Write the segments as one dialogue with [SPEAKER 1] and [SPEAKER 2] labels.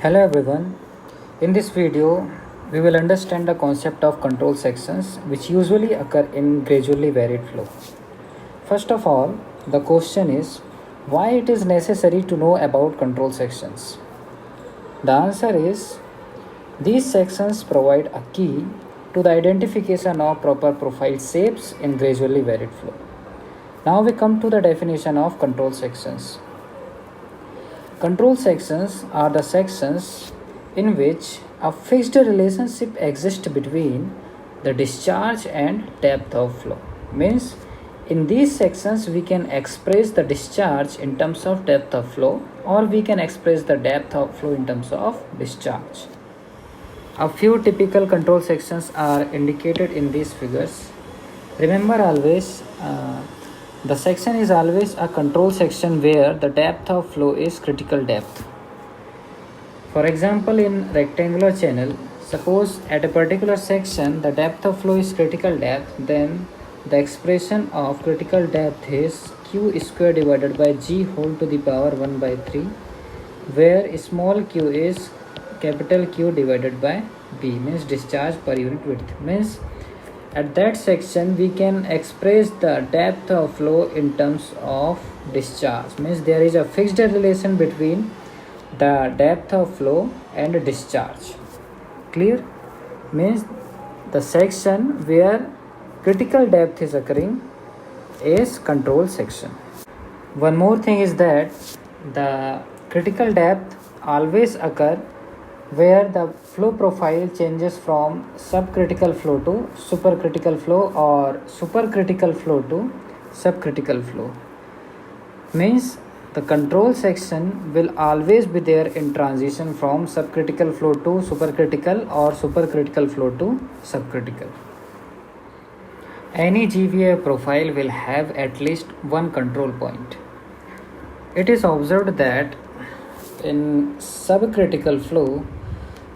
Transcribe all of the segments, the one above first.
[SPEAKER 1] Hello everyone. In this video, we will understand the concept of control sections which usually occur in gradually varied flow. First of all, the question is why it is necessary to know about control sections. The answer is these sections provide a key to the identification of proper profile shapes in gradually varied flow. Now we come to the definition of control sections. Control sections are the sections in which a fixed relationship exists between the discharge and depth of flow. Means in these sections we can express the discharge in terms of depth of flow, or we can express the depth of flow in terms of discharge. A few typical control sections are indicated in these figures. Remember always the section is always a control section where the depth of flow is critical depth. For example, in rectangular channel, suppose at a particular section the depth of flow is critical depth, then the expression of critical depth is q square divided by g whole to the power 1 by 3, where small q is capital Q divided by B, means discharge per unit width. Means at that section we can express the depth of flow in terms of discharge. Means there is a fixed relation between the depth of flow and discharge. Clear? Means the section where critical depth is occurring is control section. One more thing is that the critical depth always occur where the flow profile changes from subcritical flow to supercritical flow, or supercritical flow to subcritical flow. Means the control section will always be there in transition from subcritical flow to supercritical, or supercritical flow to subcritical. Any GVF profile will have at least one control point. It is observed that in subcritical flow,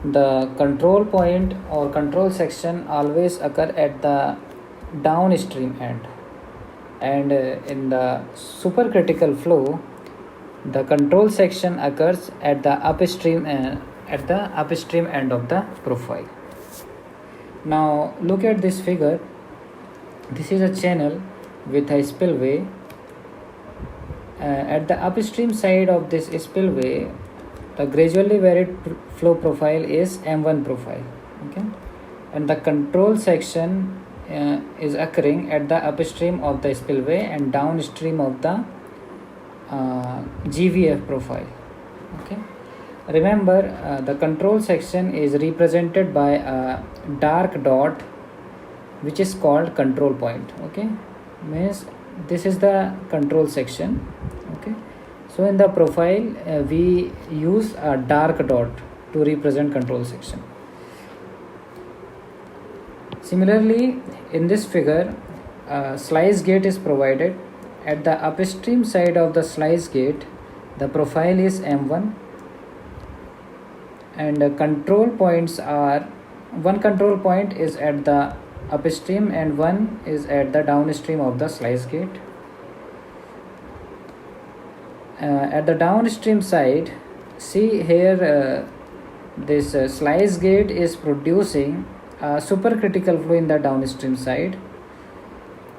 [SPEAKER 1] the control point or control section always occur at the downstream end, and in the supercritical flow the control section occurs at the upstream end of the profile. Now look at this figure. This is a channel with a spillway. At the upstream side of this spillway, the gradually varied flow profile is M1 profile, okay, and the control section is occurring at the upstream of the spillway and downstream of the GVF profile. Okay, remember the control section is represented by a dark dot which is called control point. Okay, means this is the control section. Okay, so in the profile we use a dark dot to represent control section. Similarly, in this figure, a slice gate is provided. At the upstream side of the slice gate, the profile is M1, and the control points are, one control point is at the upstream and one is at the downstream of the slice gate. At the downstream side, see here this slice gate is producing a supercritical flow in the downstream side,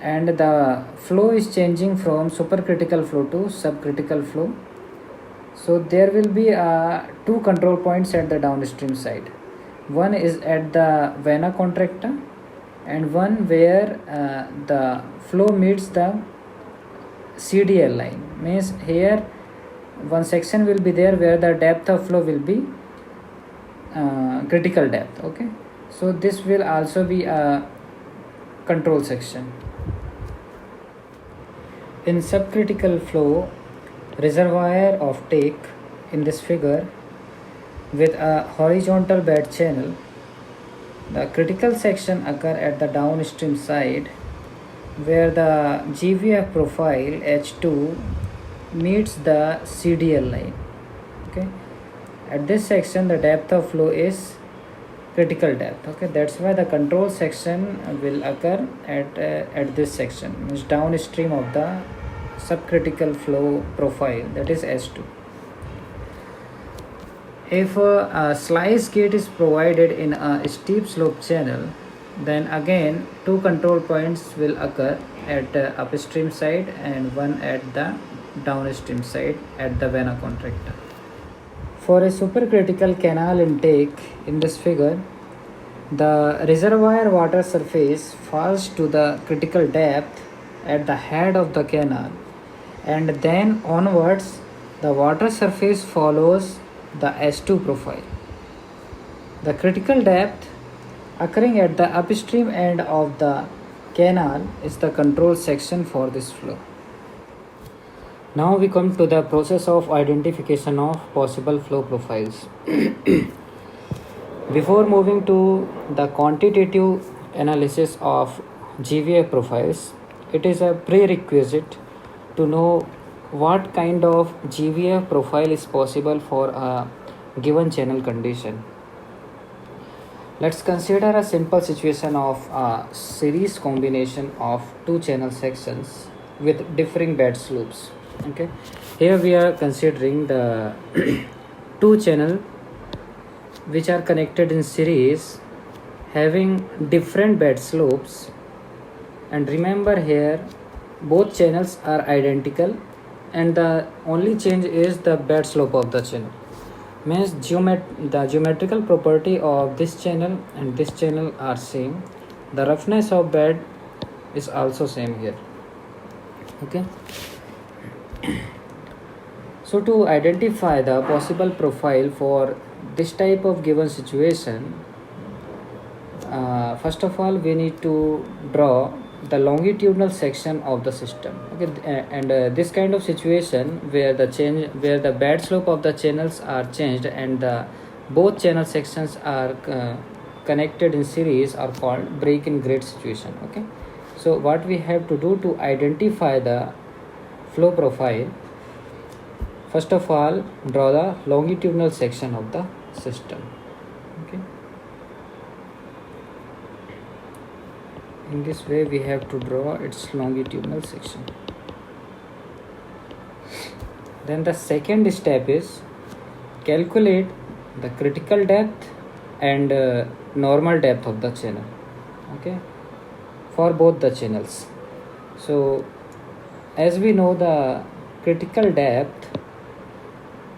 [SPEAKER 1] and the flow is changing from supercritical flow to subcritical flow. So there will be two control points at the downstream side. One is at the vena contracta, and one where the flow meets the CDL line. Means here one section will be there where the depth of flow will be critical depth. Okay, so this will also be a control section. In subcritical flow, reservoir of take in this figure with a horizontal bed channel, the critical section occur at the downstream side where the GVF profile H2 meets the CDL line. Okay, at this section the depth of flow is critical depth. Okay, that's why the control section will occur at this section, means downstream of the subcritical flow profile, that is S2. If a slice gate is provided in a steep slope channel, then again two control points will occur at the upstream side and one at the downstream side at the vena contracta. For a supercritical canal intake in this figure, the reservoir water surface falls to the critical depth at the head of the canal, and then onwards the water surface follows the S2 profile. The critical depth occurring at the upstream end of the canal is the control section for this flow. Now we come to the process of identification of possible flow profiles. Before moving to the quantitative analysis of GVF profiles, it is a prerequisite to know what kind of GVF profile is possible for a given channel condition. Let's consider a simple situation of a series combination of two channel sections with differing bed slopes. Okay, here we are considering the two channel which are connected in series having different bed slopes, and remember here both channels are identical and the only change is the bed slope of the channel. Means the geometrical property of this channel and this channel are same. The roughness of bed is also same here. Okay. So to identify the possible profile for this type of given situation, first of all we need to draw the longitudinal section of the system. Okay, and this kind of situation where the bed slope of the channels are changed and the both channel sections are connected in series are called break in grade situation. Okay, so what we have to do to identify the flow profile, first of all draw the longitudinal section of the system. Okay, in this way we have to draw its longitudinal section. Then the second step is calculate the critical depth and normal depth of the channel. Okay, for both the channels. So as we know, the critical depth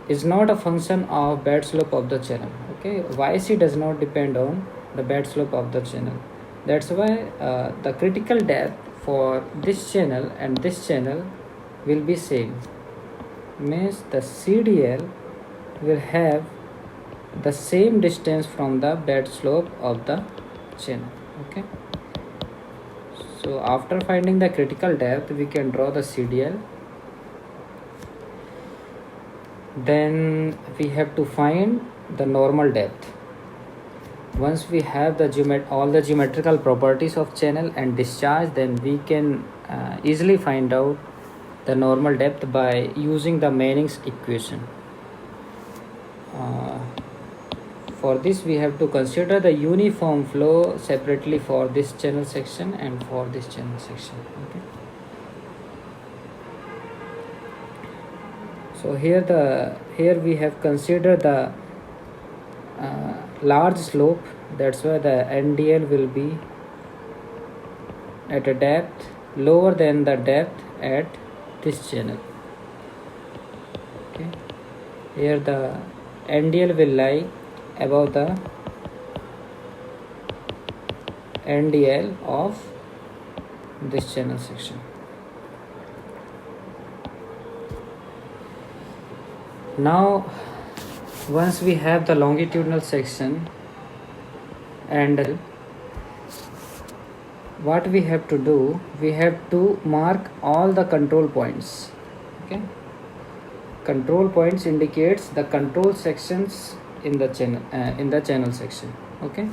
[SPEAKER 1] is not a function of bed slope of the channel. Okay, YC does not depend on the bed slope of the channel. That's why the critical depth for this channel and this channel will be same. Means the CDL will have the same distance from the bed slope of the channel. Okay, so after finding the critical depth we can draw the CDL. Then we have to find the normal depth. Once we have all the geometrical properties of channel and discharge, then we can easily find out the normal depth by using the Manning's equation. For this we have to consider the uniform flow separately for this channel section and for this channel section. Okay. So here we have considered the large slope. That's why the NDL will be at a depth lower than the depth at this channel. Okay, here the NDL will lie above the NDL of this channel section. Now once we have the longitudinal section, and what we have to do, we have to mark all the control points. Okay, control points indicates the control sections in the channel section. Okay,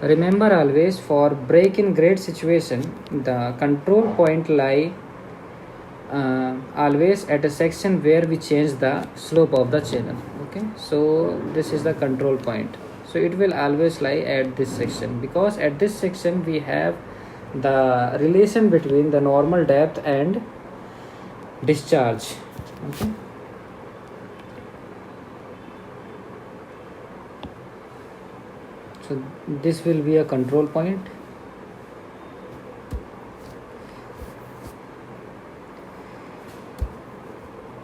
[SPEAKER 1] remember always for break in grade situation the control point lie always at a section where we change the slope of the channel. Okay, so this is the control point, so it will always lie at this section, because at this section we have the relation between the normal depth and discharge. Okay, So this will be a control point.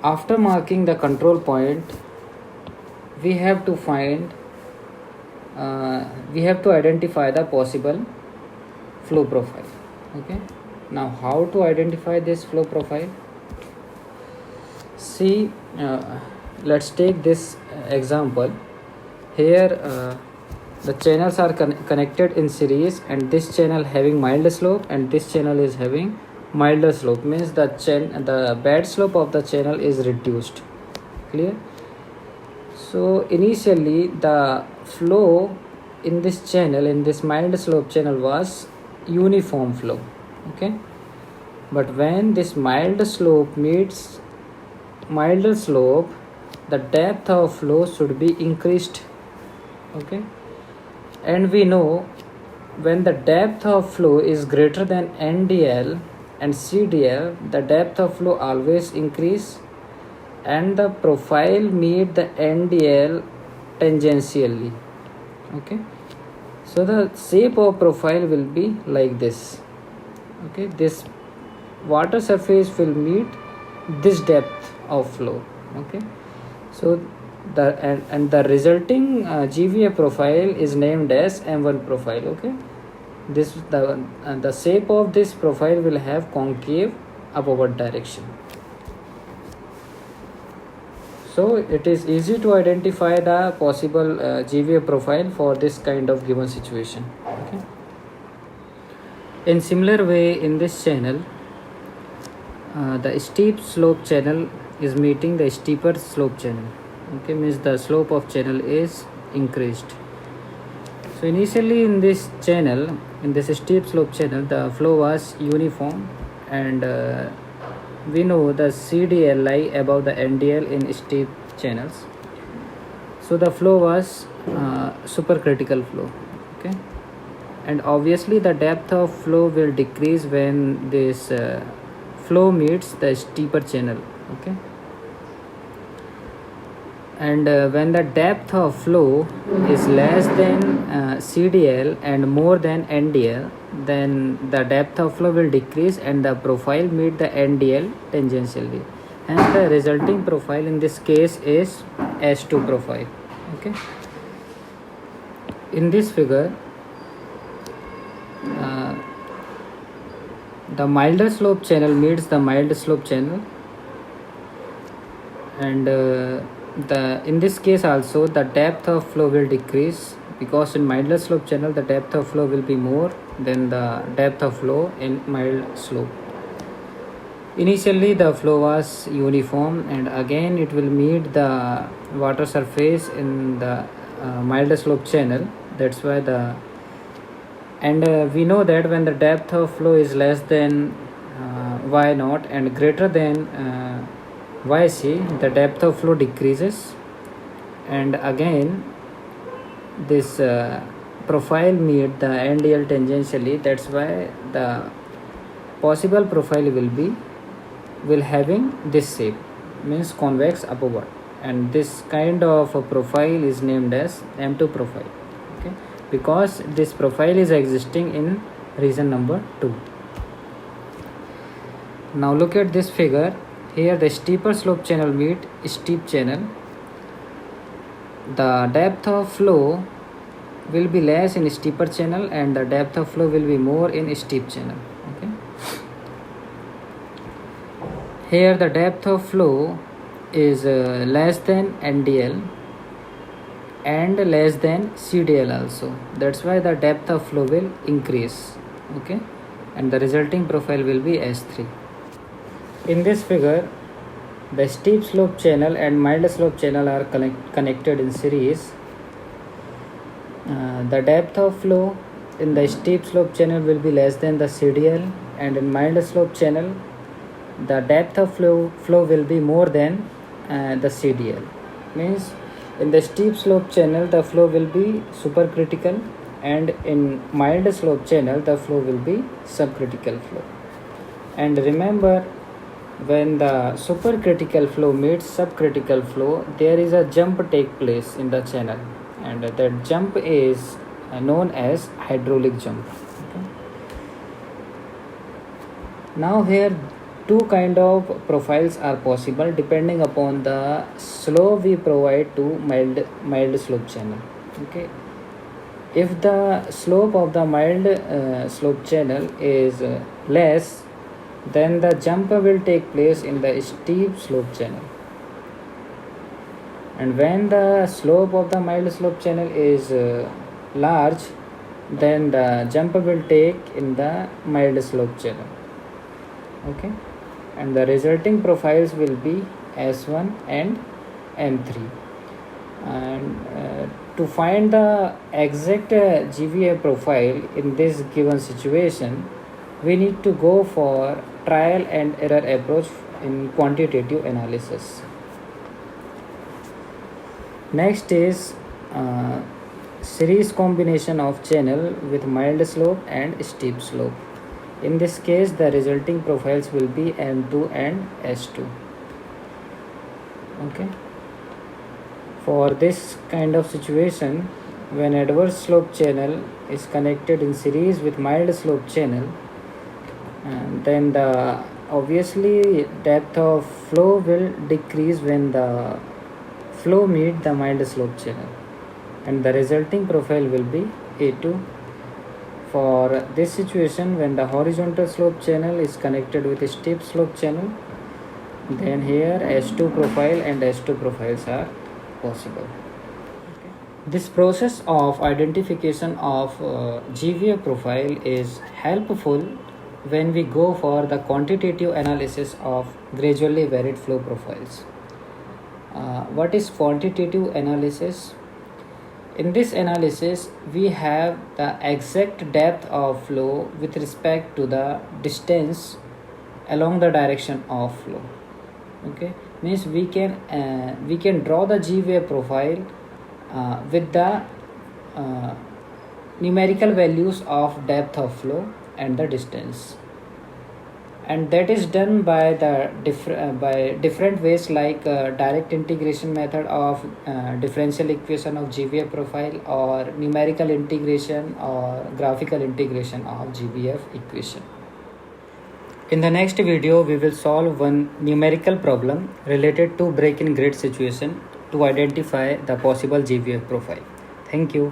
[SPEAKER 1] After marking the control point, we have to identify the possible flow profile. Okay, now how to identify this flow profile? See, let's take this example. Here the channels are connected in series, and this channel having mild slope and this channel is having milder slope, means the bad slope of the channel is reduced. Clear? So initially the flow in this channel, in this mild slope channel, was uniform flow. Okay, but when this mild slope meets milder slope, the depth of flow should be increased. Okay, and we know when the depth of flow is greater than NDL and CDL, the depth of flow always increase and the profile meet the NDL tangentially. Okay, so the shape of profile will be like this. Okay, this water surface will meet this depth of flow. Okay, so the resulting GVF profile is named as M1 profile. Okay, this the shape of this profile will have concave upward direction. So it is easy to identify the possible GVF profile for this kind of given situation. Okay, in similar way, in this channel, the steep slope channel is meeting the steeper slope channel. Okay, means the slope of channel is increased. So initially in this channel, in this steep slope channel, the flow was uniform, and we know the CDL lie above the NDL in steep channels. So the flow was supercritical flow. Okay, and obviously the depth of flow will decrease when this flow meets the steeper channel. Okay, and when the depth of flow is less than CDL and more than NDL, then the depth of flow will decrease and the profile meet the NDL tangentially, and the resulting profile in this case is S2 profile. Okay, in this figure the milder slope channel meets the mild slope channel, and in this case also the depth of flow will decrease, because in milder slope channel the depth of flow will be more than the depth of flow in mild slope. Initially the flow was uniform, and again it will meet the water surface in the milder slope channel. That's why we know that when the depth of flow is less than y0 and greater than yc, the depth of flow decreases, and again this profile meet the NDL tangentially. That's why the possible profile will having this shape, means convex upward, and this kind of a profile is named as M2 profile. Okay, because this profile is existing in region number 2. Now look at this figure. Here the steeper slope channel meet steep channel. The depth of flow will be less in steeper channel and the depth of flow will be more in steep channel. Okay, here the depth of flow is less than NDL and less than CDL also. That's why the depth of flow will increase. Okay, and the resulting profile will be S3. In this figure, the steep slope channel and mild slope channel are connected in series. The depth of flow in the steep slope channel will be less than the CDL, and in mild slope channel the depth of flow will be more than the CDL. Means in the steep slope channel the flow will be supercritical, and in mild slope channel the flow will be subcritical flow. And remember, when the supercritical flow meets subcritical flow, there is a jump take place in the channel, and that jump is known as hydraulic jump. Okay. Now here two kind of profiles are possible depending upon the slope we provide to mild slope channel. Okay, if the slope of the mild slope channel is less, then the jump will take place in the steep slope channel. And when the slope of the mild slope channel is large, then the jump will take in the mild slope channel. Okay, and the resulting profiles will be S1 and M3. And to find the exact GVA profile in this given situation, we need to go for trial and error approach in quantitative analysis. Next is series combination of channel with mild slope and steep slope. In this case, the resulting profiles will be M2 and S2. Okay. For this kind of situation, when adverse slope channel is connected in series with mild slope channel, then the obviously depth of flow will decrease when the flow meet the mild slope channel, and the resulting profile will be A2. For this situation, when the horizontal slope channel is connected with a steep slope channel, then here S2 profile and S2 profiles are possible. Okay. This process of identification of GVA profile is helpful when we go for the quantitative analysis of gradually varied flow profiles. What is quantitative analysis? In this analysis, we have the exact depth of flow with respect to the distance along the direction of flow. Okay, means we can draw the GVA profile with the numerical values of depth of flow and the distance, and that is done by the by different ways like direct integration method of differential equation of GVA profile, or numerical integration or graphical integration of GVF equation. In the next video, we will solve one numerical problem related to break-in grid situation to identify the possible GVF profile. Thank you.